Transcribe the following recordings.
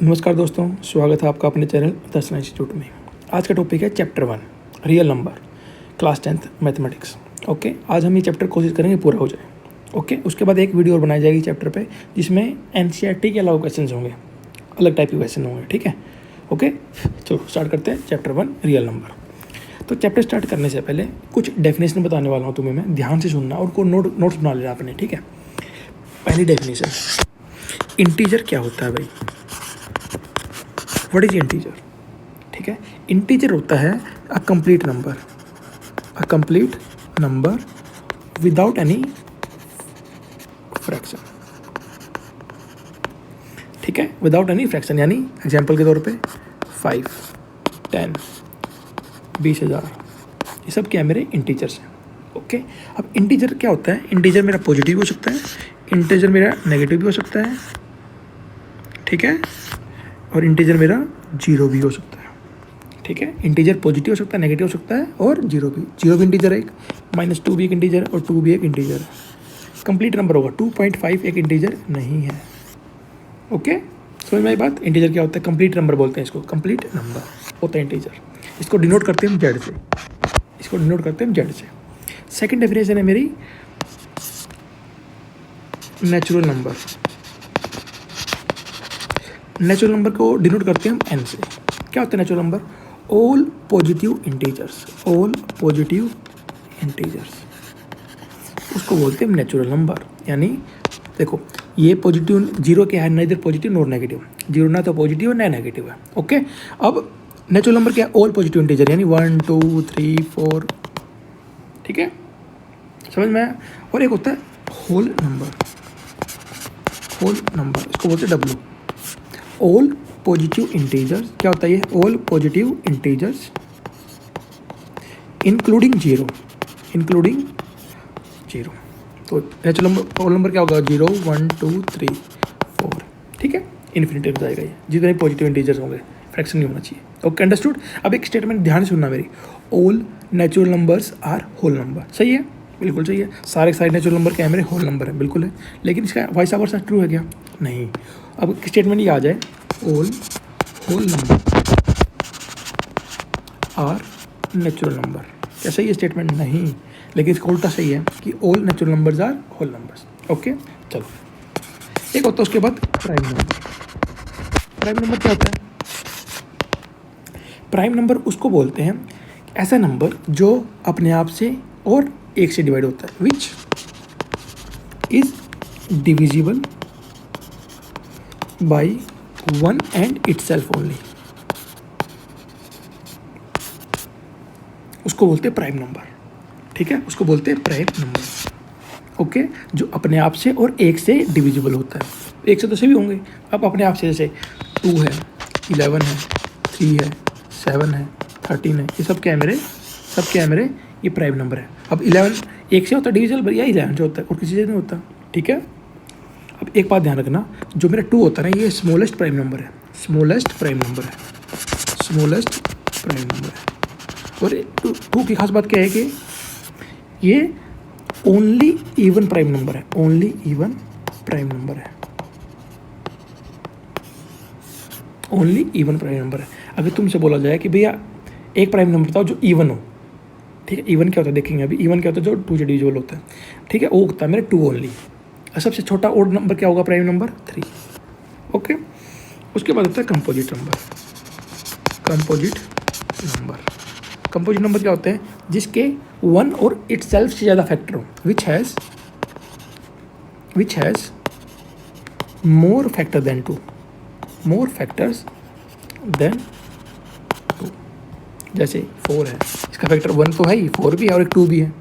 नमस्कार दोस्तों, स्वागत है आपका अपने चैनल दर्शन इंस्टीट्यूट में। आज का टॉपिक है chapter 1 real number, class 10th mathematics. Okay, आज हम ये चैप्टर कोशिश करेंगे पूरा हो जाए। ओके, उसके बाद एक वीडियो और बनाई जाएगी चैप्टर पे, जिसमें एनसीईआरटी के अलावा क्वेश्चन होंगे, अलग टाइप के क्वेश्चन होंगे। ठीक है, ओके, चलो स्टार्ट करते हैं चैप्टर 1 रियल नंबर। तो चैप्टर स्टार्ट करने से पहले कुछ डेफिनेशन बताने वाला हूँ तुम्हें मैं, ध्यान से सुनना और को नोट्स बना लेना आपने। ठीक है, पहली डेफिनेशन, इंटीजर क्या होता है भाई? What is integer? ठीक है, इंटीजर होता है a complete number without any fraction. ठीक है, विदाउट एनी फ्रैक्शन, यानी एग्जाम्पल के तौर पे 5, 10, 20,000, ये सब क्या है? मेरे इंटीजर्स हैं। ओके, अब इंटीजर क्या होता है? इंटीजर मेरा पॉजिटिव हो सकता है, इंटीजर मेरा नेगेटिव भी हो सकता है। ठीक है, और इंटीजर मेरा जीरो भी हो सकता है। ठीक है, इंटीजर पॉजिटिव हो सकता है, नेगेटिव हो सकता है, और जीरो भी इंटीजर है एक, -2 भी एक इंटीजर है, और 2 भी एक इंटीजर है। कंप्लीट नंबर होगा 2.5 एक इंटीजर नहीं है। ओके, समझ में आई बात? इंटीजर क्या होता है? कंप्लीट नंबर बोलते हैं इसको, कंप्लीट नंबर होता है इंटीजर। इसको डिनोट करते हैं हम जेड से, सेकेंड डेफिनेशन है मेरी नेचुरल नंबर को डिनोट करते हैं हम एन से। क्या होता है natural number? All positive integers, उसको बोलते हैं नेचुरल नंबर। यानी देखो, ये पॉजिटिव जीरो क्या है? Neither positive nor negative, zero ना तो पॉजिटिव है ना नेगेटिव है। ओके, अब नेचुरल नंबर क्या है? ऑल पॉजिटिव इंटीजर, यानी 1, 2, 3, 4। ठीक है, समझ में आया? और एक होता है होल नंबर, इसको बोलते हैं डब्ल्यू। ऑल पॉजिटिव इंटीजर्स, क्या होता है ये? All positive integers including zero. तो नेचुरल नंबर क्या होगा? 0, 1, 2, 3, 4। ठीक है, इन्फिनिटी हो जाएगा ये, जितने पॉजिटिव इंटीजर्स होंगे, फ्रैक्शन नहीं होना चाहिए। Okay, understood? अब एक स्टेटमेंट ध्यान से सुनना मेरी, all natural numbers are whole number. सही है, बिल्कुल सही है। सारे नेचुरल नंबर क्या है? मेरे होल नंबर है, बिल्कुल है। लेकिन इसका वॉइस वर्सा ट्रू है क्या? नहीं। अब स्टेटमेंट ये आ जाए, all whole number are natural number, क्या सही है स्टेटमेंट? नहीं, लेकिन इसका उल्टा सही है कि all natural numbers are whole numbers. Okay, चलो एक होता है उसके बाद प्राइम नंबर क्या होता है? प्राइम नंबर उसको बोलते हैं ऐसा नंबर जो अपने आप से और एक से डिवाइड होता है, which is divisible by 1 and itself only, उसको बोलते हैं प्राइम नंबर। ठीक है, उसको बोलते हैं प्राइम नंबर। ओके, जो अपने आप से और एक से डिविजिबल होता है। एक से तो सभी होंगे, अब अपने आप से जैसे 2 है, 11 है, 3 है, 7 है, 13 है, ये सब क्या है मेरे? ये प्राइम नंबर है। अब 11 एक से होता है डिविजिबल, या 11 से होता है और किसी से नहीं होता। ठीक है, अब एक बात ध्यान रखना, जो मेरा 2 होता है ना, ये स्मॉलेस्ट प्राइम नंबर है। और 2 की खास बात क्या है कि ये ओनली इवन प्राइम नंबर है, अगर तुमसे बोला जाए कि भैया एक प्राइम नंबर बताओ जो इवन हो, ठीक है, इवन क्या होता है देखेंगे अभी। इवन क्या होता है? जो 2 से डिविजिबल होता है। ठीक है, वो होता है मेरे 2 ओनली। सबसे छोटा ओड नंबर क्या होगा? Prime number 3। ओके, उसके बाद होता है कंपोजिट नंबर क्या होते हैं? जिसके 1 और इटसेल्फ से ज़्यादा फैक्टर हो, which has more factors than 2। जैसे 4 है, इसका फैक्टर 1 तो है ही, 4 भी है और एक 2 भी है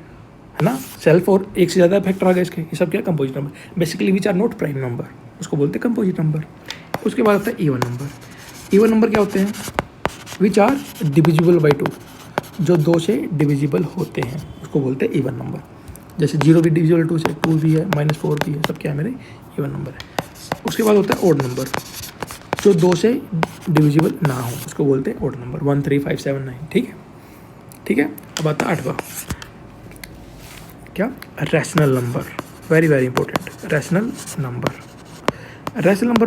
ना? सेल्फ और एक से ज़्यादा फैक्टर आ गए इसके, ये सब क्या? Composite number, basically which are not prime number, उसको बोलते हैं कंपोजिट नंबर। उसके बाद आता है इवन नंबर क्या होते हैं? विच आर डिविजिबल बाई 2, जो 2 से डिविजिबल होते हैं, उसको बोलते हैं इवन नंबर। जैसे 0 भी डिविजिबल 2 से, 2 भी है, -4 भी है, सब क्या है? मेरे इवन नंबर है। उसके बाद होता है ओड नंबर, जो 2 से डिविजिबल ना हो, उसको बोलते हैं ओड नंबर, 1, 3, 5, 7, 9। ठीक है, अब आता है 8वां, क्या? Rational number, very very important. Rational number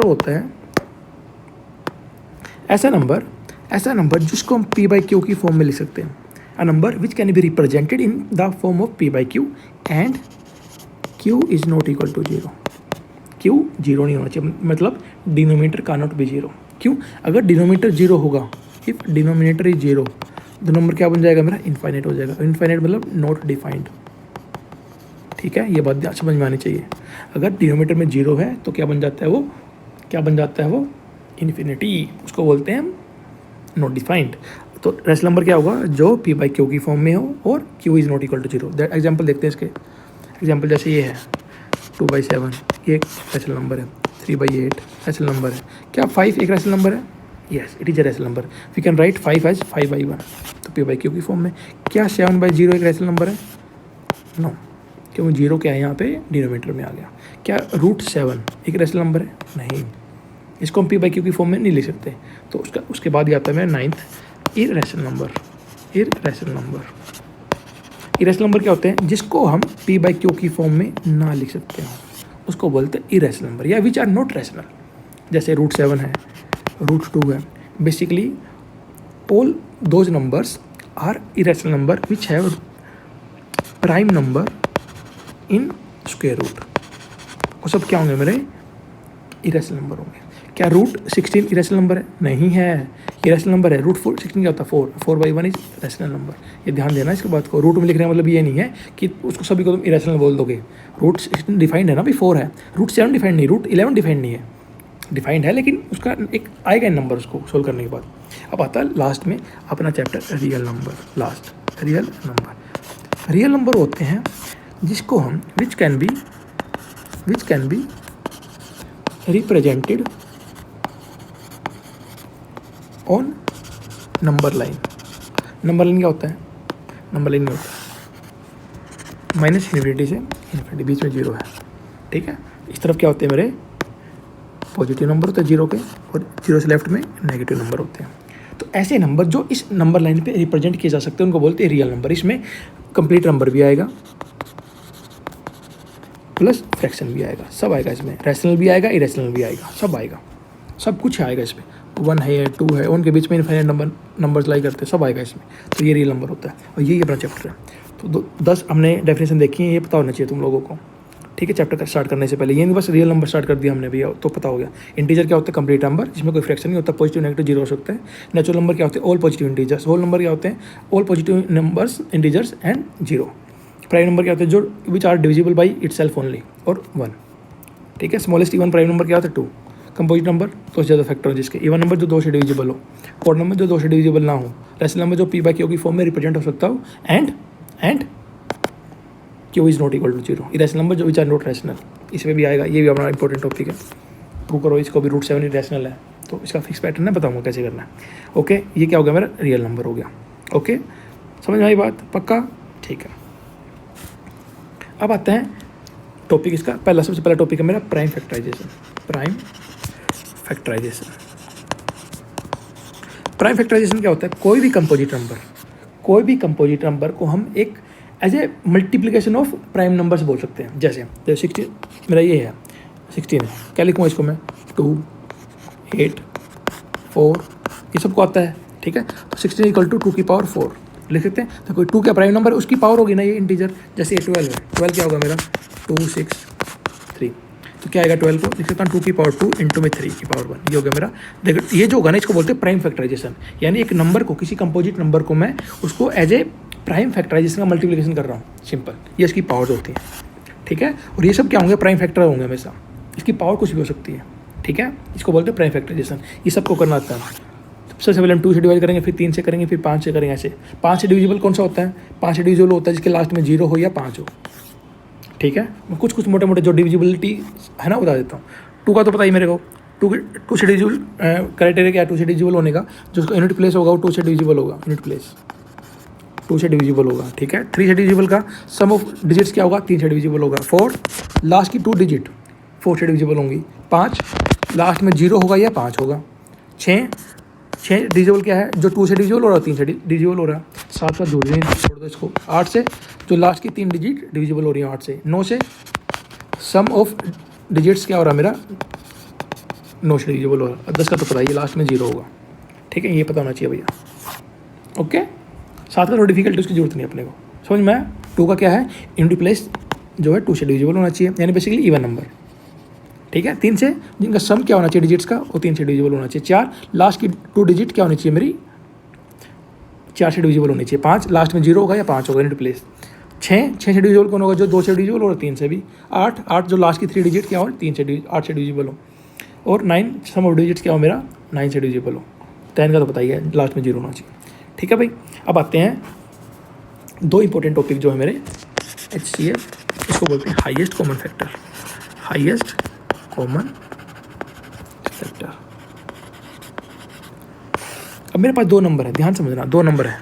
होता है ऐसा नंबर जिसको हम p बाई क्यू की फॉर्म में लिख सकते हैं, a number which can be represented in the form of p by q and q is not equal to 0। q 0 नहीं होना चाहिए, मतलब डिनोमिनेटर का नॉट बी 0। क्यों? अगर डिनोमिनेटर 0 होगा, इफ डिनोमिनेटर इज 0, तो नंबर क्या बन जाएगा मेरा? इनफाइनाइट हो जाएगा। इनफाइनाइट मतलब नॉट डिफाइंड। ठीक है, ये बात समझ में आनी चाहिए। अगर डिनोमिनेटर में 0 है तो क्या बन जाता है वो? क्या बन जाता है वो? इन्फिनिटी। उसको बोलते हैं हम नॉट डिफाइंड। तो रेशनल नंबर क्या होगा? जो p बाई क्यू की फॉर्म में हो और q is not equal to 0। Example देखते हैं इसके। एग्जाम्पल जैसे ये है 2/7, ये एक रेशनल नंबर है। 3/8 रेशनल नंबर है। क्या 5 एक रेशनल नंबर है? Yes, it is a rational number. We can write 5 as 5/1, तो p बाई क्यू की फॉर्म में। क्या 7/0 एक रेशनल नंबर है? नो, क्योंकि 0 क्या है यहाँ पे? डिनोमिनेटर में आ गया। क्या √7 एक रेशनल नंबर है? नहीं, इसको हम p बाई क्यू की फॉर्म में नहीं लिख सकते। तो उसके बाद ये आता है मेरा 9th irrational number. Irrational number क्या होते हैं? जिसको हम p बाई क्यू की फॉर्म में ना लिख सकते हो, उसको बोलते हैं इरेशनल नंबर, या विच आर नॉट रेशनल। जैसे √7 है, √2 है। Basically all those numbers are irrational number which have prime number in square root. वो सब क्या होंगे मेरे? इरेशनल नंबर होंगे। क्या √16 इरेशनल नंबर है? नहीं है, इरेशनल नंबर है। √16 क्या होता है? 4/1 इज रेशनल नंबर। ये ध्यान देना इसके बात को। रूट में लिखने का मतलब ये नहीं है कि उसको सभी को तुम इरेशनल बोल दोगे। √16 डिफाइंड है ना, भी 4 है। √7 डिफाइंड नहीं, √11 डिफाइंड नहीं है। डिफाइंड है लेकिन उसका एक आएगा नंबर उसको सोल्व करने के बाद। अब आता है लास्ट में अपना chapter real number. Last real number होते हैं जिसको हम विच can be represented on number line. Number line क्या होता है? नंबर लाइन नहीं होता, माइनस इन्फिनिटी से इन्फिनिटी, बीच में 0 है। ठीक है, इस तरफ क्या होते हैं मेरे? पॉजिटिव नंबर होते हैं 0 के, और 0 से लेफ्ट में नेगेटिव नंबर होते हैं। तो ऐसे नंबर जो इस नंबर लाइन पे रिप्रेजेंट किए जा सकते हैं उनको बोलते हैं रियल नंबर। इसमें कंप्लीट नंबर भी आएगा प्लस फ्रैक्शन भी आएगा, सब आएगा इसमें। रैशनल भी आएगा, इरेशनल भी आएगा, सब आएगा, सब कुछ आएगा इसमें। 1 है, 2 है, उनके बीच में इनफाइनाइट नंबर्स लाई करते हैं, सब आएगा इसमें। तो ये रियल नंबर होता है और यही अपना चैप्टर है। तो 10 हमने डेफिनेशन देखी है, ये पता होना चाहिए तुम लोगों को। ठीक है, चैप्टर स्टार्ट करने से पहले ये नहीं बस रियल नंबर स्टार्ट कर दिया हमने भी, तो पता हो गया। इंटीजर क्या होता है? कंप्लीट नंबर जिसमें कोई फ्रैक्शन नहीं होता, पॉजिटिव नेगेटिव 0 हो सकता है। नेचुरल नंबर क्या होते हैं? All positive integers. Whole number क्या होते हैं? All positive numbers integers and 0। Prime number क्या होते हैं? जो which are divisible by itself only, और 1। ठीक है, स्मॉलेस्ट इवन प्राइम नंबर क्या होता है? 2। कंपोजिट नंबर तो ज़्यादा फैक्टर हो जिसके। इवन नंबर जो 2 से डिविजिबल हो, ऑड नंबर जो 2 से डिविजिबल ना हो, रैशनल नंबर जो p बाई क्यू की फॉर्म में रिप्रेजेंट हो सकता हो, and q is not equal to 0। Irrational number जो विच आर नॉट रैशनल, इसमें भी आएगा। ये भी अपना इंपॉर्टेंट टॉपिक है। प्रूव करो इसको भी। √7 इरेशनल है तो इसका फिक्स पैटर्न है, बताऊँगा कैसे करना है। ओके, ये क्या हो गया? मेरा रियल नंबर हो गया। ओके, समझ में आई बात? पक्का? ठीक है। अब आता है टॉपिक इसका पहला, सबसे पहला टॉपिक है मेरा प्राइम फैक्टराइजेशन। प्राइम फैक्टराइजेशन क्या होता है? कोई भी कंपोजिट नंबर को हम एक as a multiplication of prime numbers बोल सकते हैं। जैसे 16 मेरा ये है, 16 है, क्या लिखूँगा इसको मैं? 2, 8, 4, ये सबको आता है। ठीक है, तो 16 इक्वल टू 2 की पावर 4 लिख सकते हैं। तो कोई 2 क्या प्राइम नंबर है, उसकी पावर होगी ना ये इंटीजर। जैसे ये 12 है, 12 क्या होगा मेरा? 2, 6, 3। तो क्या आएगा? 12 को लिख सकता हूँ 2 की पावर 2 इंटू में 3 की पावर 1। ये हो गया मेरा। देखो ये जो होगा ना, इसको बोलते हैं प्राइम फैक्टराइजेशन। यानी एक नंबर को, किसी कंपोजिट नंबर को मैं उसको एज ए प्राइम फैक्टराइजेशन का मल्टीप्लिकेशन कर रहा हूँ। सिंपल, ये इसकी पावर्स होती हैं। ठीक है, और ये सब क्या होंगे? प्राइम फैक्टर होंगे हमेशा। इसकी पावर कुछ भी हो सकती है। ठीक है, इसको बोलते हैं प्राइम फैक्टराइजेशन। ये सबको करना आता है। सबसे पहले हम 2 से डिवाइड करेंगे, फिर 3 से करेंगे, फिर 5 से करेंगे। ऐसे 5 से डिविजिबल कौन सा होता है? 5 से डिविजिबल होता है जिसके लास्ट में 0 हो या 5 हो। ठीक है, मैं कुछ मोटे मोटे जो डिविजिबिलिटी है ना बता देता हूँ। 2 का तो पता ही मेरे को। 2 से डिविजिबल क्राइटेरिया क्या है? 2 से डिविजिबल होने का, जो उसका यूनिट प्लेस होगा वो 2 से डिविजिबल होगा। यूनिट प्लेस 2 से डिविजिबल होगा। ठीक है, 3 से डिविजिबल का सम ऑफ डिजिट्स क्या होगा? 3 से डिविजिबल होगा। 4 लास्ट की 2 डिजिट 4 से डिविजिबल होंगी। 5 लास्ट में 0 होगा या 5 होगा। 6 डिविजिबल क्या है? जो 2 से डिविजिबल हो रहा है, 3 से डिविजिबल हो रहा है। 7 जोड़ दो इसको। 8 से जो लास्ट की 3 डिजिट डिविजिबल हो रही है 8 से। 9 से सम ऑफ डिजिट्स क्या हो रहा है मेरा? 9 से डिविजिबल हो रहा है। 10 का तो पता ही, लास्ट में 0 होगा। ठीक है, ये पता होना चाहिए भैया। ओके, साथ में थोड़ी डिफिकल्टी उसकी जरूरत नहीं अपने को, समझ में आया। 2 का क्या है, इनटू प्लेस जो है 2 से डिविजिबल होना चाहिए, यानी बेसिकली इवन नंबर, ठीक है। 3 से जिनका सम क्या होना चाहिए डिजिट्स का, वो 3 से डिविजिबल होना चाहिए। 4 लास्ट की 2 डिजिट क्या होनी चाहिए मेरी, 4 से डिविजिबल होनी चाहिए। 5 लास्ट में 0 होगा या 5 होगा, इनटू प्लेस। 6 से डिविजिबल कौन होगा, जो 2 से डिविजिबल और 3 से भी। 8 जो लास्ट की 3 डिजिट क्या हो, 8 से डिविजिबल हो। और 9 सम ऑफ डिजिट्स क्या हो मेरा, 9 से डिविजिबल हो। 10 का तो बताइए लास्ट में 0 होना चाहिए, ठीक है भाई। अब आते हैं 2 इंपॉर्टेंट टॉपिक जो है मेरे HCF, इसको बोलते हैं highest common factor. Highest common factor. अब मेरे पास 2 नंबर है, ध्यान समझना, 2 नंबर है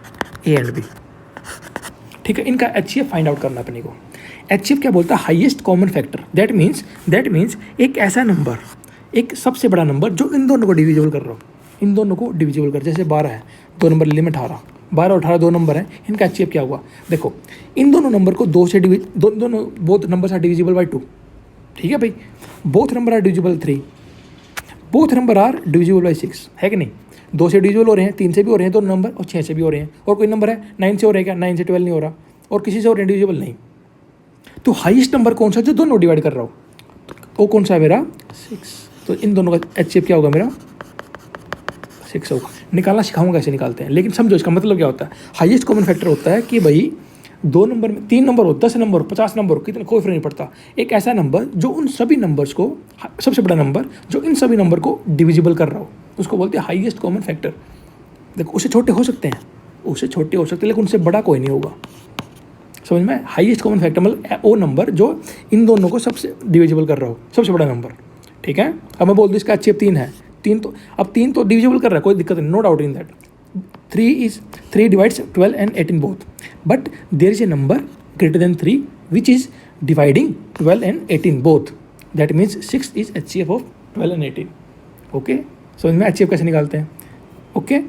A एंड B, ठीक है। इनका HCF फाइंड आउट करना अपने को। HCF क्या बोलता है, highest common factor. That means एक ऐसा नंबर, एक सबसे बड़ा नंबर जो इन दोनों को डिविजिबल कर रहा हो, इन दोनों को डिविजिबल कर। जैसे 12 है, 2 नंबर ले में 18, 12 और 18 2 नंबर है, इनका HCF क्या हुआ, देखो इन दोनों नंबर को 2 से दोनों both numbers are divisible by 2, ठीक है भाई। Both number are divisible 3, both number are divisible by 6, है कि नहीं। 2 से डिविजिबल हो रहे हैं, 3 से भी हो रहे हैं दोनों नंबर, और 6 से भी हो रहे हैं। और कोई नंबर है 9 से हो रहा है क्या, 9 से 12 नहीं हो रहा, और किसी से हो रहे हैं डिविजिबल नहीं। तो हाईएस्ट नंबर कौन सा जो दोनों डिवाइड कर रहा हो, वो कौन सा है मेरा, 6। तो इन दोनों का HCF क्या होगा मेरा, 6 होगा। निकालना सिखाऊंगा कैसे निकालते हैं, लेकिन समझो इसका मतलब क्या होता है। हाईएस्ट कॉमन फैक्टर होता है कि भाई 2 नंबर में 3 नंबर हो, 10 नंबर हो, 50 नंबर हो, कितने कोई फर्क नहीं पड़ता। एक ऐसा नंबर जो उन सभी नंबर्स को, सबसे बड़ा नंबर जो इन सभी नंबर को डिविजिबल कर रहा हो, उसको बोलते हैं हाईएस्ट कॉमन फैक्टर। देखो उससे छोटे हो सकते हैं, उससे छोटे हो सकते हैं, लेकिन उनसे बड़ा कोई नहीं होगा, समझ में। हाईएस्ट कॉमन फैक्टर मतलब वो नंबर जो इन दोनों को सबसे डिविजिबल कर रहा हो, सबसे बड़ा नंबर, ठीक है। अब मैं बोल दूँ इसका HCF 3 है, 3 तो डिविजिबल कर रहा है, कोई दिक्कत नहीं, no doubt in that. 3 divides 12 and 18 both, but there is a number greater than 3 which is dividing 12 and 18 both. That means 6 is HCF of 12 and 18. Okay, समझ में HCF कैसे निकालते हैं। ओके,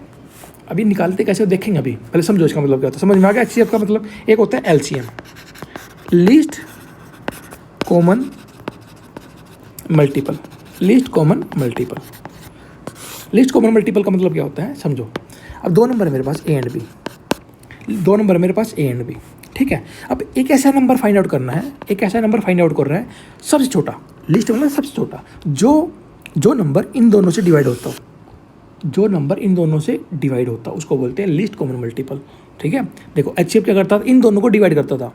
अभी निकालते कैसे देखेंगे, अभी पहले समझो इसका मतलब क्या होता है। समझ में आ गया HCF का मतलब, एक होता है LCM, least common multiple. Least common multiple, least common multiple का मतलब क्या होता है, समझो। अब 2 नंबर है मेरे पास A एंड B, 2 नंबर है मेरे पास A एंड B, ठीक है। अब एक ऐसा नंबर फाइंड आउट करना है, एक ऐसा नंबर फाइंड आउट कर रहा है सबसे छोटा, लिस्ट मतलब सबसे छोटा, जो नंबर इन दोनों से डिवाइड होता हो, जो नंबर इन दोनों से डिवाइड होता है उसको बोलते हैं लीस्ट कॉमन मल्टीपल, ठीक है। देखो HCF क्या करता था, इन दोनों को डिवाइड करता था,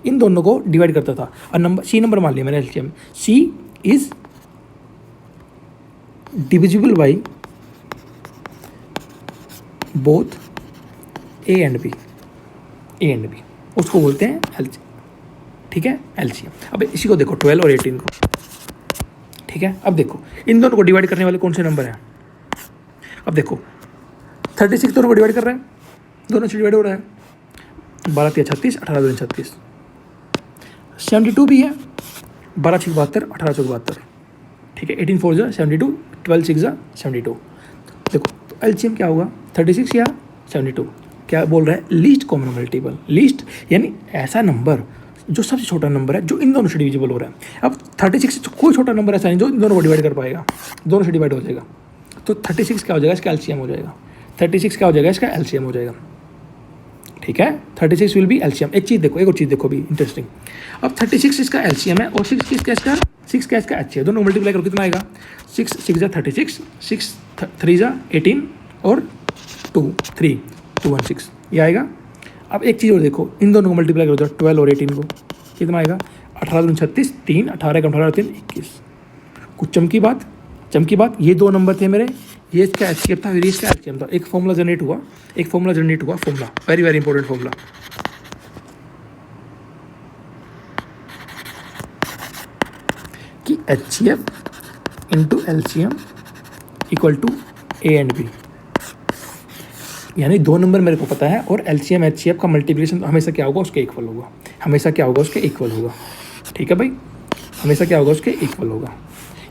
इन दोनों को डिवाइड करता था। और नंबर C नंबर मान लिया मैंने LCM, C is divisible by both A and B, A and B, उसको बोलते हैं LCM, ठीक है, LCM। अब इसी को देखो 12 और 18 को, ठीक है। अब देखो इन दोनों को डिवाइड करने वाले कौन से नंबर हैं। अब देखो 36 दोनों को डिवाइड कर रहे हैं, दोनों से डिवाइड हो रहा है, 12 3 36, 18 2 36। 72 भी है, 12 6 72, 18 4 72, ठीक है। 18 4 जा 72, 12 6 जा 72। देखो तो LCM क्या होगा, 36 या 72। क्या बोल रहा है, लीस्ट कॉमन मल्टीपल। लीस्ट यानी ऐसा नंबर जो सबसे छोटा नंबर है, जो इन दोनों से डिविजिबल हो रहा है। अब 36 से कोई छोटा नंबर ऐसा नहीं जो इन दोनों को डिवाइड कर पाएगा, दोनों से डिवाइड हो जाएगा। तो 36 क्या हो जाएगा, इसका LCM हो जाएगा। 36 क्या हो जाएगा, इसका LCM हो जाएगा, ठीक है। 36 विल बी LCM। एक चीज़ देखो, एक और चीज़ देखो भी इंटरेस्टिंग। अब 36 इसका LCM है और 6 किसका, इसका 6 क्या इसका HCF, दोनों मल्टीप्लाई करो कितना आएगा, 6 6 जा 36, 6 3 जा 18 और 2 3 2 1 6, ये आएगा। अब एक चीज़ और देखो, इन दोनों को मल्टीप्लाई करो 12 और 18 को, कितना आएगा, 18 2 36, 3 18 18 3 21। कुछ चमकी बात, ये 2 नंबर थे मेरे, ये इसका HCF था, ये इसका LCM था। एक फॉर्मूला जनरेट हुआ, formula, very very important formula. कि HCF into LCM equal to A and B, यानी 2 नंबर मेरे को पता है और LCM HCF का मल्टीप्लिकेशन हमेशा क्या होगा, उसके इक्वल होगा, हमेशा क्या होगा, उसके इक्वल होगा, ठीक है भाई, हमेशा क्या होगा, उसके इक्वल होगा।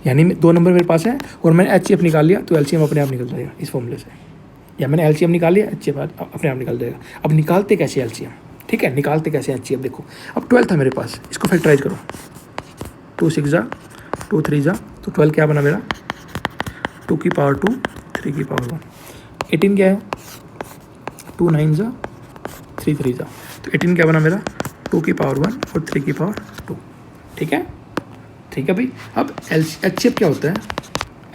यानी 2 नंबर मेरे पास है और मैंने HCF निकाल लिया तो LCM अपने आप निकल जाएगा इस फॉर्मूले से, या मैंने LCM निकाल लिया, HCF अपने आप निकल जाएगा। अब निकालते कैसे LCM, ठीक है, निकालते कैसे HCF देखो। अब 12 था मेरे पास, इसको फैक्टराइज करो, 2 6 जा 2 3 जा, तो 12 क्या बना मेरा, 2 की पावर 2 3 की पावर 1, 18 क्या है, 2 9 जा 3 3 जा, तो 18 क्या बना मेरा 2 की पावर 1 और 3 की पावर 2। ठीक है भाई। अब HCF क्या होता है,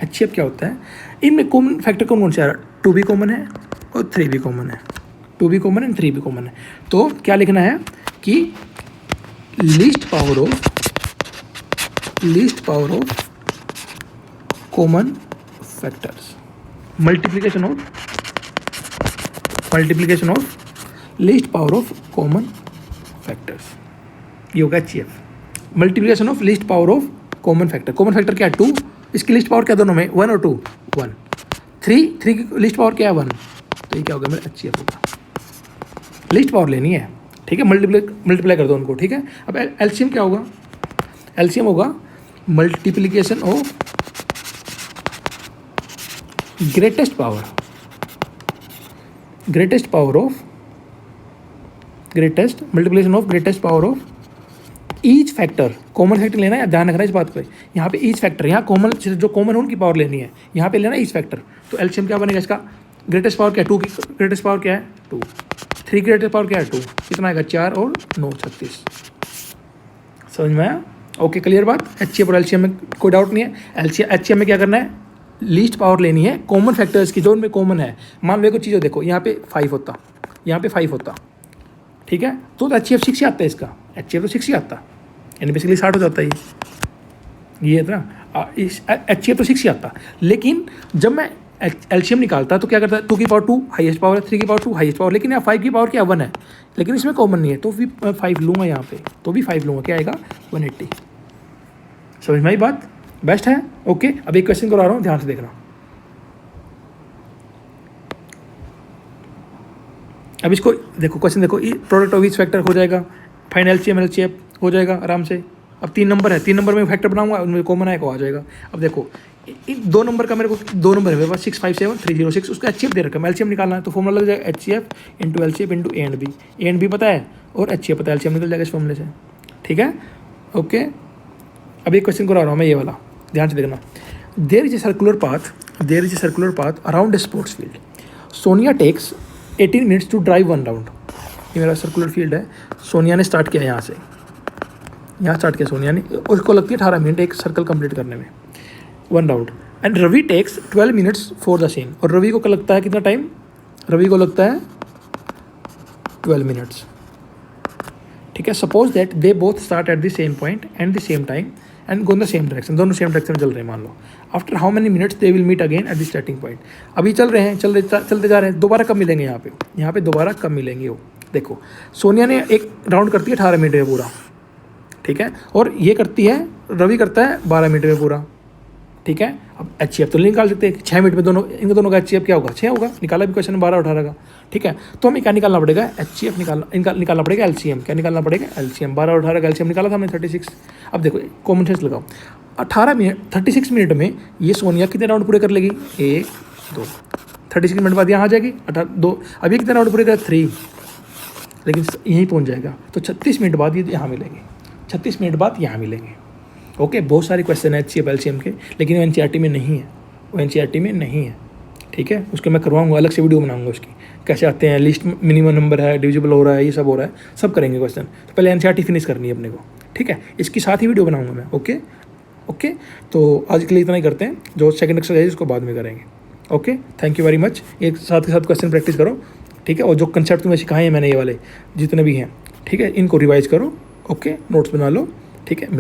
HCF क्या होता है, इनमें कॉमन फैक्टर कौन से आ रहा है, 2 भी कॉमन है और 3 भी कॉमन है, 2 भी कॉमन है 3 भी कॉमन है। तो क्या लिखना है कि least power of common factors, multiplication of least power of common factors, ये होगा HCF। Multiplication of least power of common factor क्या है 2, इसकी लिस्ट पावर क्या दोनों में 1 और 2 1, 3 की लिस्ट पावर क्या है 1, तो ये क्या होगा मेरा HCF होगा। लिस्ट पावर लेनी है, ठीक है, मल्टीप्लाई कर दो उनको, ठीक है। अब LCM क्या होगा, LCM होगा multiplication of greatest power of each factor. Common factor लेना है, ध्यान रखना है इस बात पे, यहाँ पे ईच फैक्टर, यहाँ कॉमन जो कॉमन है उनकी पावर लेनी है, यहाँ पे लेना है ईच फैक्टर। तो एलसीएम क्या बनेगा इसका, ग्रेटेस्ट पावर क्या है 2 की ग्रेटेस्ट पावर क्या है 2, 3 की ग्रेटेस्ट पावर क्या है 2, कितना आएगा 4 और 9 36। समझ में आया, ओके क्लियर बात। HCF और LCM में कोई डाउट नहीं है। HCM में क्या करना है, लीस्ट पावर लेनी है कॉमन फैक्टर्स की, जो उनमें कॉमन है। मान लो कुछ चीज़ देखो, यहाँ पे 5 होता, यहाँ पे 5 होता, ठीक है, तो HCF 6 ही आता है इसका, HCF तो 6 ही आता, यानी बेसिकली 60 हो जाता है ये है ना, इस HCF तो 6 ही आता। लेकिन जब मैं LCM निकालता तो क्या करता है, 2 की पावर 2 हाईएस्ट पावर है, 3 की पावर 2 हाईएस्ट पावर, लेकिन यहाँ 5 की पावर क्या 1 है, लेकिन इसमें कॉमन नहीं है, तो भी 5 लूँगा यहाँ पे, तो भी 5 लूँगा, क्या आएगा 180। समझ में आई बात, बेस्ट है। ओके, अब एक क्वेश्चन करा रहा हूँ, ध्यान से देखना। अब इसको देखो, क्वेश्चन देखो, प्रोडक्ट ऑफ ईच फैक्टर हो जाएगा, फाइंड LCM LCF हो जाएगा आराम से। अब 3 नंबर है, 3 नंबर में फैक्टर बनाऊंगा, उनमें कॉमन आएगा आ जाएगा। अब देखो इन 2 नंबर का मेरे को 2 नंबर है मेरे पास 6 5 7 3 0 6, उसका HCF दे रखा है, LCM निकालना है, तो फॉर्मूला लग जाएगा HCF into LCF into A and B पता है और HCF पता है, LCM निकल जाएगा इस फॉर्मूले से, ठीक है। ओके, अब एक क्वेश्चन करा रहा हूँ मैं ये वाला, ध्यान से देखना। There is a circular path around a sports field, Sonia takes 18 minutes to drive 1 round. ये मेरा सर्कुलर फील्ड है, सोनिया ने स्टार्ट किया यहाँ से, यहाँ स्टार्ट किया सोनिया ने, उसको लगती है 18 मिनट एक सर्कल कंप्लीट करने में 1 round. And Ravi takes 12 minutes for the same, और रवि को लगता है कितना टाइम, रवि को लगता है 12 मिनट्स, ठीक है। Suppose that they both start at the same point and the same time and go in the same direction, दोनों सेम डायरेक्शन में चल रहे हैं मान लो। After how many minutes they will meet again at the starting point. अभी चल रहे हैं, चलते जा रहे हैं, दोबारा कब मिलेंगे यहाँ पे दोबारा कब मिलेंगे वो देखो। सोनिया ने एक राउंड करती है 18 मिनट में पूरा, ठीक है, और ये करती है, रवि करता है 12 मिनट में पूरा, ठीक है। अब HCF तो निकाल सकते हैं, 6 मिनट में दोनों, इन दोनों का HCF क्या होगा 6 होगा, निकाला भी क्वेश्चन 12 18 का, ठीक है। तो हमें क्या निकालना पड़ेगा, HCF निकालना पड़ेगा, LCM क्या निकालना पड़ेगा, LCM 12 और 18 का LCM निकाला था हमने 36। अब देखो कॉमन सेंस लगाओ, 18 मिनट 36 मिनट में ये सोनिया कितने राउंड पूरे कर लेगी, 1 2, 36 मिनट बाद यहाँ आ जाएगी 2, अभी कितने राउंड पूरे कर 3, लेकिन यहीं पहुँच जाएगा, तो 36 मिनट बाद ये यहाँ मिलेंगे, 36 मिनट बाद यहाँ मिलेंगे। ओके, बहुत सारे क्वेश्चन है HCF LCM के, लेकिन वो NCERT में नहीं है, वो NCERT में नहीं है, ठीक है। उसके मैं करवाऊंगा, अलग से वीडियो बनाऊंगा उसकी, कैसे आते हैं, लिस्ट मिनिमम नंबर है, डिविजिबल हो रहा है, ये सब हो रहा है, सब करेंगे क्वेश्चन। तो पहले NCERT फिनिश करनी है अपने को, ठीक है, इसके साथ ही वीडियो बनाऊंगा मैं। ओके, तो आज के लिए इतना ही करते हैं, जो सेकंड एक्सरसाइज उसको बाद में करेंगे। Okay, thank you very much. एक साथ के साथ क्वेश्चन प्रैक्टिस करो, ठीक है, और जो कंसेप्ट तुम्हें सिखाए हैं मैंने ये वाले जितने भी हैं, ठीक है, इनको रिवाइज करो। ओके, नोट्स बना लो, ठीक है।